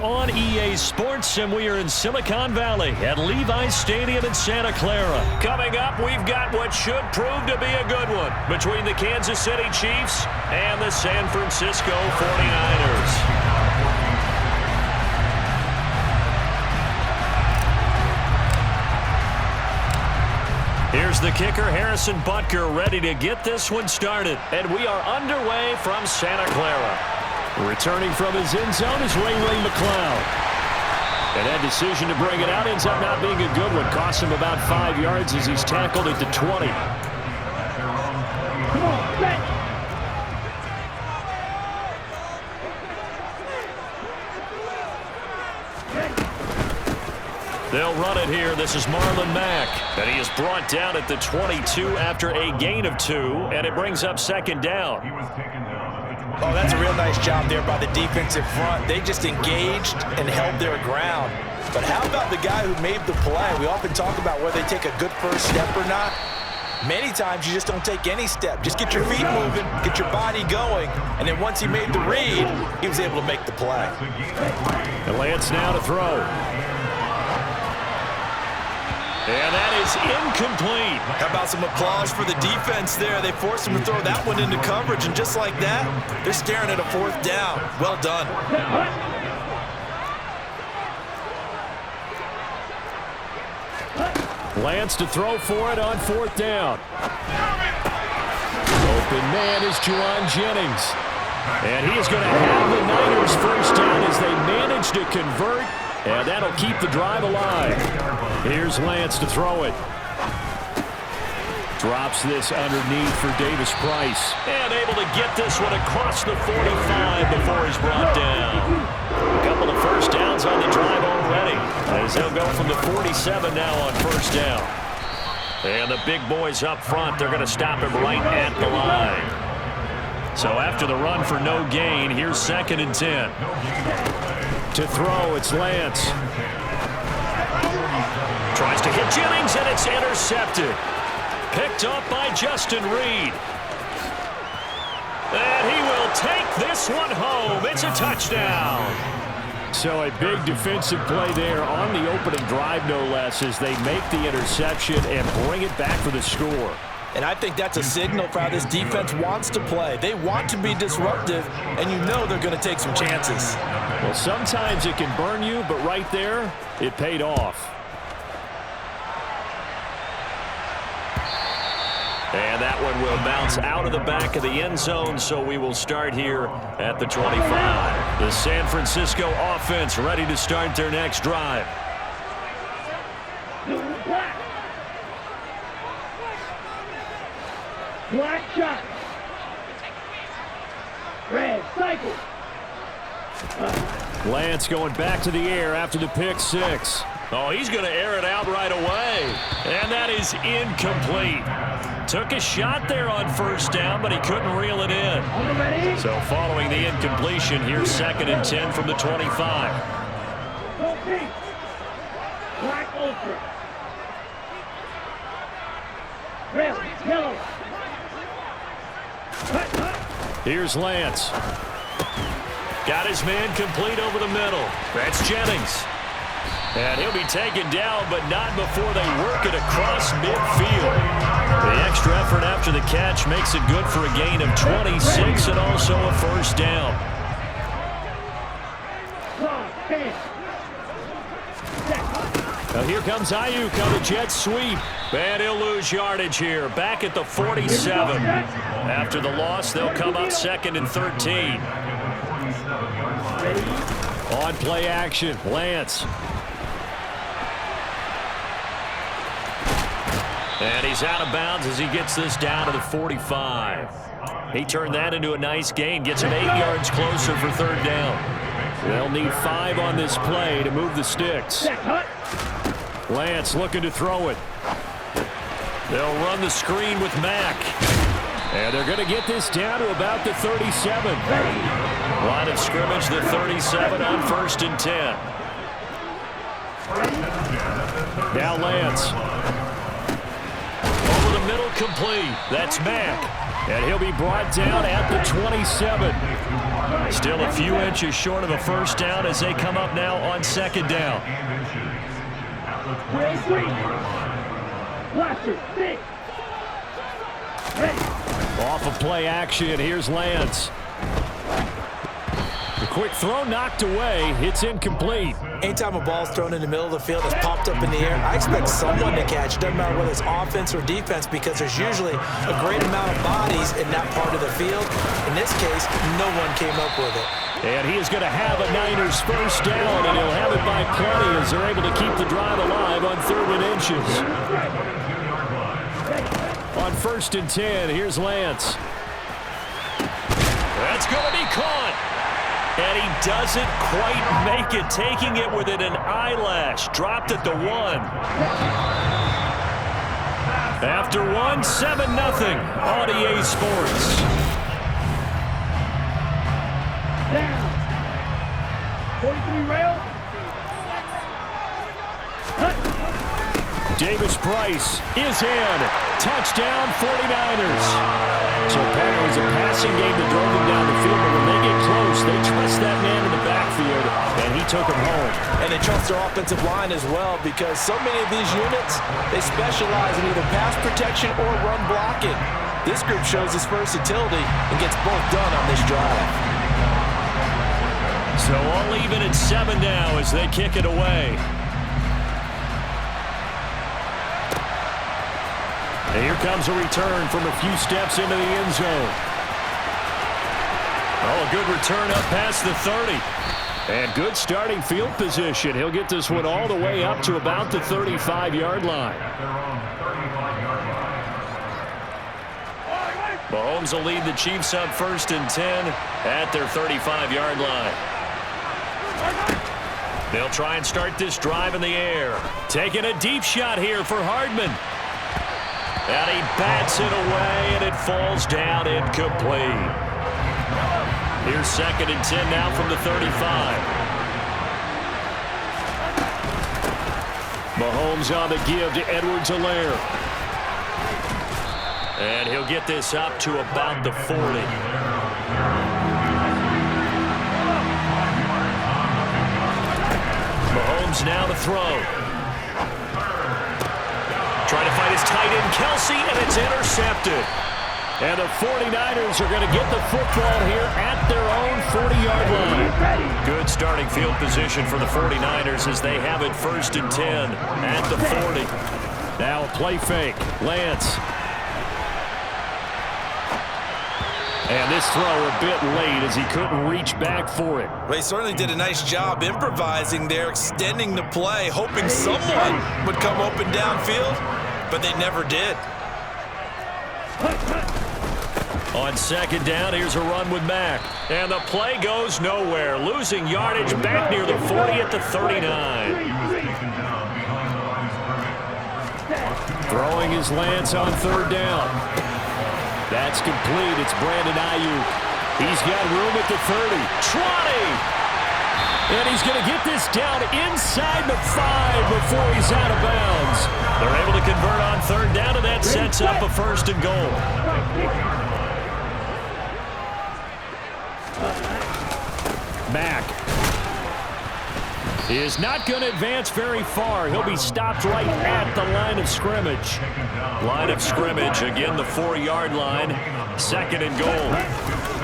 On EA Sports, and we are in Silicon Valley at Levi's Stadium in Santa Clara. Coming up, we've got what should prove to be a good one between the Kansas City Chiefs and the San Francisco 49ers. Here's the kicker, Harrison Butker, ready to get this one started. And we are underway from Santa Clara. Returning from his end zone is Ray McCloud. And that decision to bring it out ends up not being a good one. Cost him about 5 yards as he's tackled at the 20. Come on, set. They'll run it here. This is Marlon Mack. And he is brought down at the 22 after a gain of 2. And it brings up second down. Oh, that's a real nice job there by the defensive front. They just engaged and held their ground. But how about the guy who made the play? We often talk about whether they take a good first step or not. Many times you just don't take any step. Just get your feet moving, get your body going, and then once he made the read, he was able to make the play. And Lance now to throw. And that is incomplete. How about some applause for the defense there? They forced him to throw that one into coverage, and just like that, they're staring at a fourth down. Well done. Lance to throw for it on fourth down. Open man is Juwan Jennings. And he is going to have the Niners first down as they manage to convert. And that'll keep the drive alive. Here's Lance to throw it. Drops this underneath for Davis Price. And able to get this one across the 45 before he's brought down. A couple of first downs on the drive already. As they'll go from the 47 now on first down. And the big boys up front, they're going to stop him right at the line. So after the run for no gain, here's 2nd and 10. To throw, it's Lance. Tries to hit Jennings, and it's intercepted. Picked up by Justin Reed. And he will take this one home. It's a touchdown. So a big defensive play there on the opening drive, no less, as they make the interception and bring it back for the score. And I think that's a signal for how this defense wants to play. They want to be disruptive, and you know they're going to take some chances. Well, sometimes it can burn you, but right there, it paid off. And that one will bounce out of the back of the end zone, so we will start here at the 25. The San Francisco offense ready to start their next drive. Black shot. Red cycle. Lance going back to the air after the pick 6. Oh, he's going to air it out right away. And that is incomplete. Took a shot there on first down, but he couldn't reel it in. So following the incompletion, here's 2nd and 10 from the 25. Black ultra. Red, yellow. Here's Lance. Got his man complete over the middle. That's Jennings. And he'll be taken down, but not before they work it across midfield. The extra effort after the catch makes it good for a gain of 26 and also a first down. Now here comes Ayuk on the jet sweep. And he'll lose yardage here. Back at the 47. After the loss, they'll come up 2nd and 13. On play action, Lance. And he's out of bounds as he gets this down to the 45. He turned that into a nice gain. Gets him 8 yards closer for 3rd down. They'll need 5 on this play to move the sticks. Lance looking to throw it. They'll run the screen with Mack. And they're going to get this down to about the 37. Line of scrimmage, the 37 on 1st and 10. Now Lance. Over the middle, complete. That's Mack. And he'll be brought down at the 27. Still a few inches short of a first down as they come up now on second down. Off of play action, here's Lance. The quick throw knocked away. It's incomplete. Anytime a ball's thrown in the middle of the field that's popped up in the air, I expect someone to catch. Doesn't matter whether it's offense or defense, because there's usually a great amount of bodies in that part of the field. In this case, no one came up with it. And he is going to have a Niners first down, and he'll have it by plenty as they're able to keep the drive alive on 3rd and inches. On 1st and 10, here's Lance. That's going to be caught. And he doesn't quite make it, taking it within an eyelash. Dropped at the 1. After 1, 7-0 on EA Sports. Down. 43 rail. Davis Price is in. Touchdown 49ers. So, Pat, it was a passing game that drove them down the field, but when they get close, they trust that man in the backfield, and he took him home. And they trust their offensive line as well, because so many of these units, they specialize in either pass protection or run blocking. This group shows its versatility and gets both done on this drive. So all even at 7 now as they kick it away. And here comes a return from a few steps into the end zone. Oh, a good return up past the 30. And good starting field position. He'll get this one all the way up to about the 35-yard line. Mahomes will lead the Chiefs up 1st and 10 at their 35-yard line. They'll try and start this drive in the air. Taking a deep shot here for Hardman. And he bats it away, and it falls down incomplete. Here's 2nd and 10 now from the 35. Mahomes on the give to Edwards-Helaire. And he'll get this up to about the 40. Mahomes now to throw. Trying to find his tight end, Kelsey, and it's intercepted. And the 49ers are going to get the football here at their own 40-yard line. Good starting field position for the 49ers as they have it 1st and 10 at the 40. Now a play fake. Lance. And this throw a bit late as he couldn't reach back for it. Well, he certainly did a nice job improvising there, extending the play, hoping someone would come open downfield, but they never did. On 2nd down, here's a run with Mack. And the play goes nowhere, losing yardage back near the 40 at the 39. Throwing his Lance on 3rd down. That's complete. It's Brandon Ayuk. He's got room at the 30. Trotty! And he's going to get this down inside the 5 before he's out of bounds. They're able to convert on 3rd down, and that sets up a 1st and goal. Mack is not going to advance very far. He'll be stopped right at the line of scrimmage. Line of scrimmage, again the 4-yard line. 2nd and goal.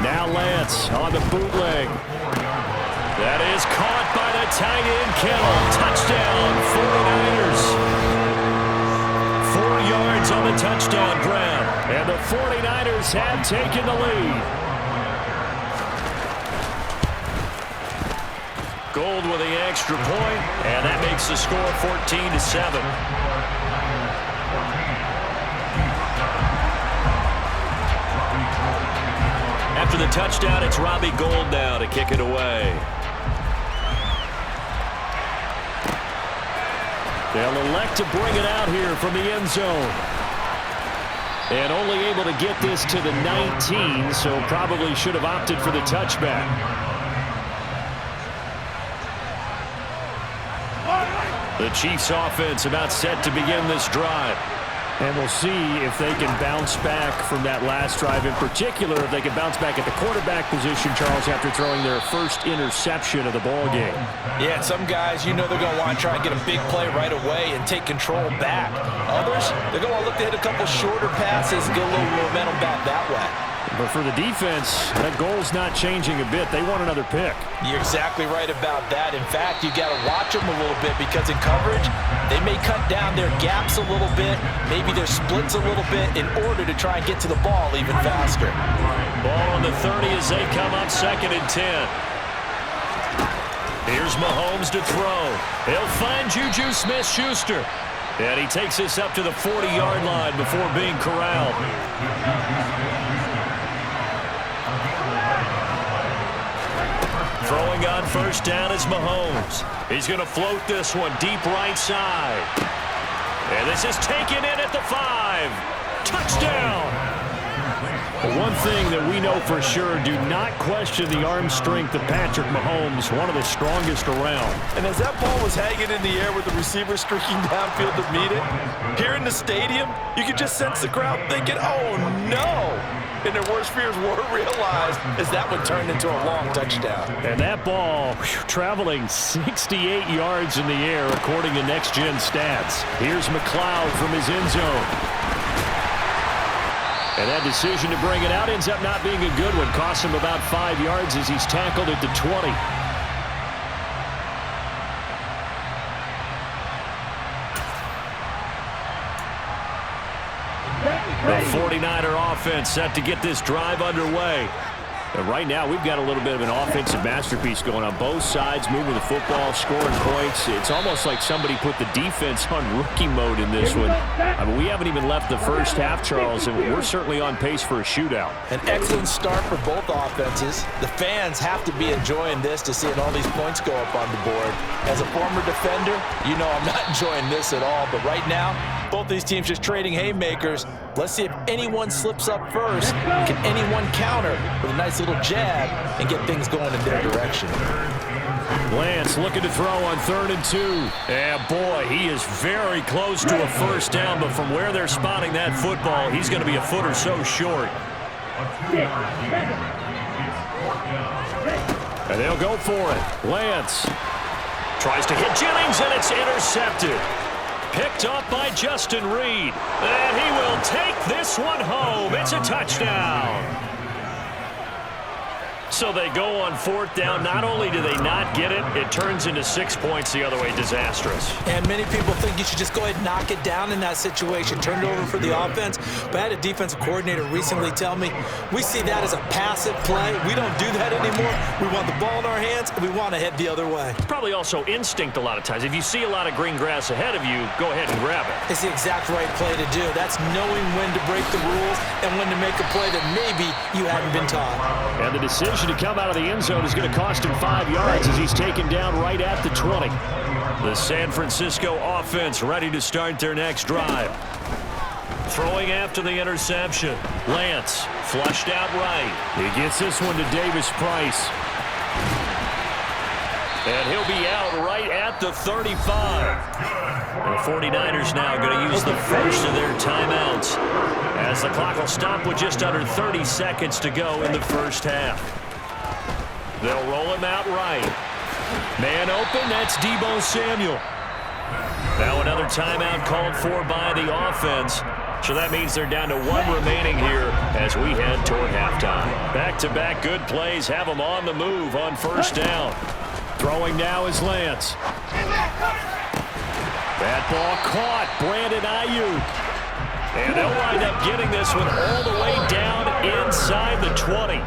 Now Lance on the bootleg. That is caught by the tight end, Kittle. Touchdown, 49ers. 4 yards on the touchdown grab. And the 49ers have taken the lead. Gold with the extra point, and that makes the score 14-7. After the touchdown, it's Robbie Gould now to kick it away. They'll elect to bring it out here from the end zone. And only able to get this to the 19, so probably should have opted for the touchback. The Chiefs offense about set to begin this drive. And we'll see if they can bounce back from that last drive. In particular, if they can bounce back at the quarterback position, Charles, after throwing their first interception of the ball game. Yeah, some guys, you know they're going to want to try and get a big play right away and take control back. Others, they're going to look to hit a couple shorter passes and get a little momentum back that way. But for the defense, that goal's not changing a bit. They want another pick. You're exactly right about that. In fact, you got to watch them a little bit because in coverage, they may cut down their gaps a little bit, maybe their splits a little bit in order to try and get to the ball even faster. Ball on the 30 as they come up 2nd and 10. Here's Mahomes to throw. He'll find Juju Smith-Schuster. And he takes this up to the 40-yard line before being corralled. Throwing on first down is Mahomes. He's going to float this one deep right side. And this is taken in at the 5. Touchdown! One thing that we know for sure, do not question the arm strength of Patrick Mahomes, one of the strongest around. And as that ball was hanging in the air with the receiver streaking downfield to meet it, here in the stadium, you could just sense the crowd thinking, oh no! And their worst fears were realized as that one turned into a long touchdown. And that ball traveling 68 yards in the air according to Next Gen Stats. Here's McLeod from his end zone. And that decision to bring it out ends up not being a good one. Costs him about 5 yards as he's tackled at the 20. The 49er offense set to get this drive underway. And right now, we've got a little bit of an offensive masterpiece going on both sides, moving the football, scoring points. It's almost like somebody put the defense on rookie mode in this one. I mean, we haven't even left the first half, Charles, and we're certainly on pace for a shootout. An excellent start for both offenses. The fans have to be enjoying this to seeing all these points go up on the board. As a former defender, you know I'm not enjoying this at all. But right now, both these teams just trading haymakers. Let's see if anyone slips up first. Can anyone counter with a nice little jab and get things going in their direction? Lance looking to throw on 3rd and 2. And boy, he is very close to a first down, but from where they're spotting that football, he's going to be a foot or so short. And they'll go for it. Lance tries to hit Jennings, and it's intercepted. Picked up by Justin Reed. And he will take this one home. It's a touchdown. So they go on 4th down. Not only do they not get it, it turns into 6 points the other way. Disastrous. And many people think you should just go ahead and knock it down in that situation. Turn it over for the offense. But I had a defensive coordinator recently tell me, we see that as a passive play. We don't do that anymore. We want the ball in our hands, and we want to head the other way. It's probably also instinct a lot of times. If you see a lot of green grass ahead of you, go ahead and grab it. It's the exact right play to do. That's knowing when to break the rules and when to make a play that maybe you haven't been taught. And the decision to come out of the end zone is going to cost him 5 yards as he's taken down right at the 20. The San Francisco offense ready to start their next drive. Throwing after the interception. Lance flushed out right. He gets this one to Davis Price. And he'll be out right at the 35. And the 49ers now going to use the first of their timeouts as the clock will stop with just under 30 seconds to go in the first half. They'll roll him out right. Man open, that's Deebo Samuel. Now another timeout called for by the offense. So that means they're down to 1 remaining here as we head toward halftime. Back-to-back good plays have them on the move on first down. Throwing now is Lance. That ball caught. Brandon Ayuk. And they'll wind up getting this one all the way down inside the 20.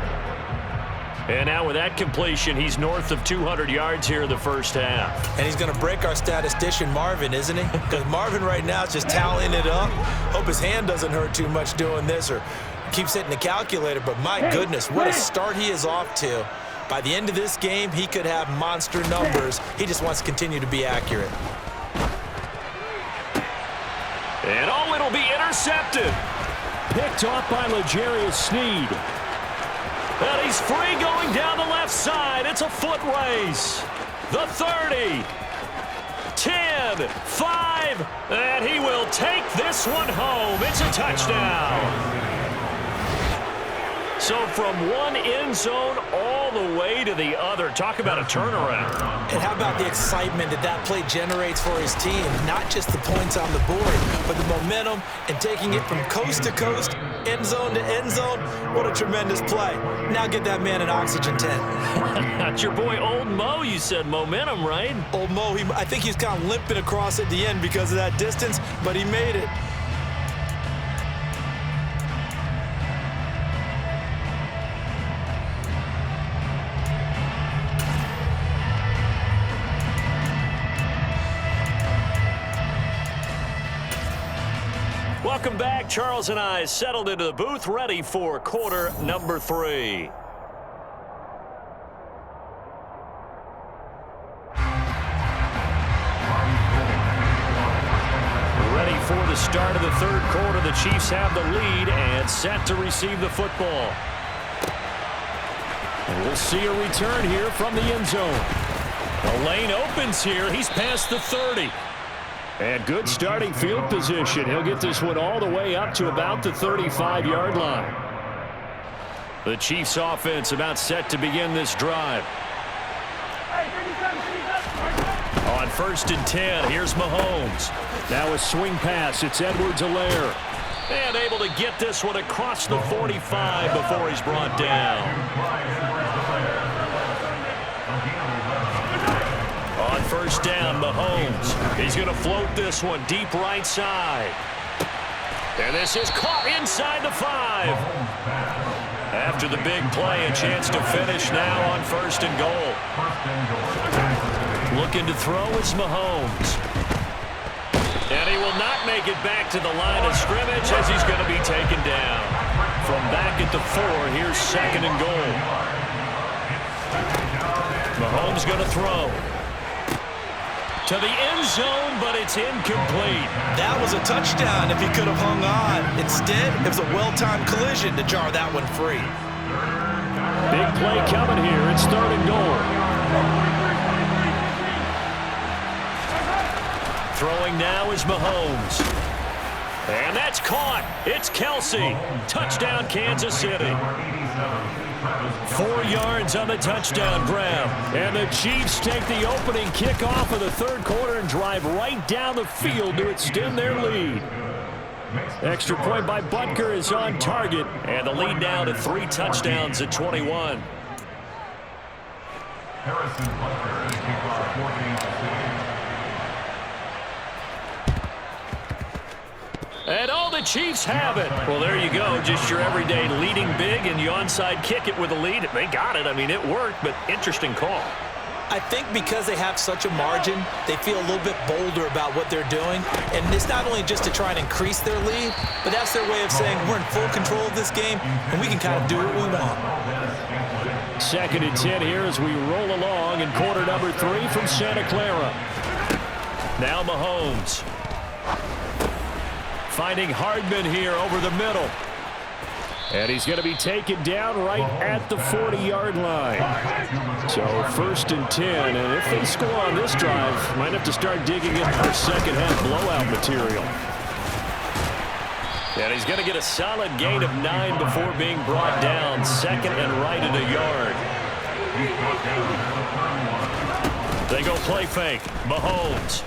And now with that completion, he's north of 200 yards here in the first half. And he's going to break our statistician Marvin, isn't he? Because Marvin right now is just tallying it up. Hope his hand doesn't hurt too much doing this or keeps hitting the calculator. But my goodness, what a start he is off to. By the end of this game, he could have monster numbers. He just wants to continue to be accurate. And oh, it'll be intercepted. Picked off by L'Jarius Sneed. And he's free going down the left side. It's a foot race. The 30, 10, 5, and he will take this this one home. It's a touchdown. So from one end zone all the way to the other. Talk about a turnaround. And how about the excitement that that play generates for his team? Not just the points on the board, but the momentum and taking it from coast to coast, end zone to end zone. What a tremendous play. Now get that man an oxygen tent. That's your boy Old Mo. You said momentum, right? Old Mo, I think he's kind of limping across at the end because of that distance, but he made it. Welcome back. Charles and I settled into the booth, ready for quarter number 3. Ready for the start of the third quarter. The Chiefs have the lead and set to receive the football. And we'll see a return here from the end zone. The lane opens here. He's past the 30. And good starting field position. He'll get this one all the way up to about the 35-yard line. The Chiefs offense about set to begin this drive. On 1st and 10, here's Mahomes. Now a swing pass. It's Edwards-Helaire. And able to get this one across the 45 before he's brought down. On 1st down, Mahomes. He's going to float this one deep right side. And this is caught inside the 5. After the big play, a chance to finish now on 1st and goal. Looking to throw is Mahomes. And he will not make it back to the line of scrimmage as he's going to be taken down. From back at the 4, here's 2nd and goal. Mahomes going to throw. To the end zone, but it's incomplete. That was a touchdown if he could have hung on. Instead, it was a well-timed collision to jar that one free. Big play coming here. It's 3rd and goal. Throwing now is Mahomes. And that's caught. It's Kelsey. Touchdown, Kansas City. 4 yards on the touchdown grab. And the Chiefs take the opening kickoff of the third quarter and drive right down the field to extend their lead. Extra point by Butker is on target. And the lead now to 3 touchdowns at 21. And all the Chiefs have it. Well, there you go. Just your everyday leading big, and you onside kick it with a lead. They got it. I mean, it worked, but interesting call. I think because they have such a margin, they feel a little bit bolder about what they're doing. And it's not only just to try and increase their lead, but that's their way of saying we're in full control of this game, and we can kind of do what we want. 2nd and 10 here as we roll along in quarter number 3 from Santa Clara. Now Mahomes. Finding Hardman here over the middle. And he's going to be taken down right at the 40-yard line. So 1st and 10. And if they score on this drive, might have to start digging in for second-half blowout material. And he's going to get a solid gain of 9 before being brought down. 2nd and right at a yard. They go play fake. Mahomes.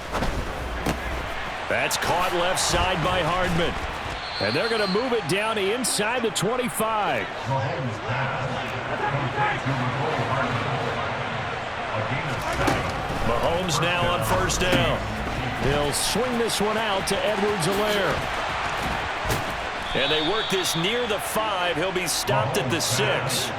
That's caught left side by Hardman. And they're going to move it down inside the 25. Mahomes now on 1st down. He'll swing this one out to Edwards-Helaire. And they work this near the 5. He'll be stopped at the 6.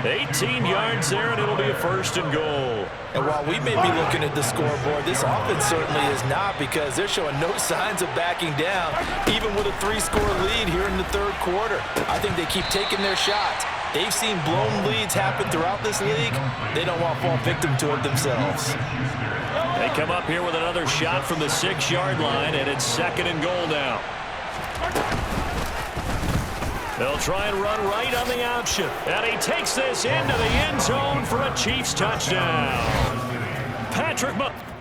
18 yards there, and it'll be a 1st and goal. And while we may be looking at the scoreboard, this offense certainly is not, because they're showing no signs of backing down, even with a 3-score lead here in the third quarter. I think they keep taking their shots. They've seen blown leads happen throughout this league. They don't want to fall victim to it themselves. They come up here with another shot from the 6-yard line, and it's 2nd and goal now. They'll try and run right on the option. And he takes this into the end zone for a Chiefs touchdown. Patrick Mahomes.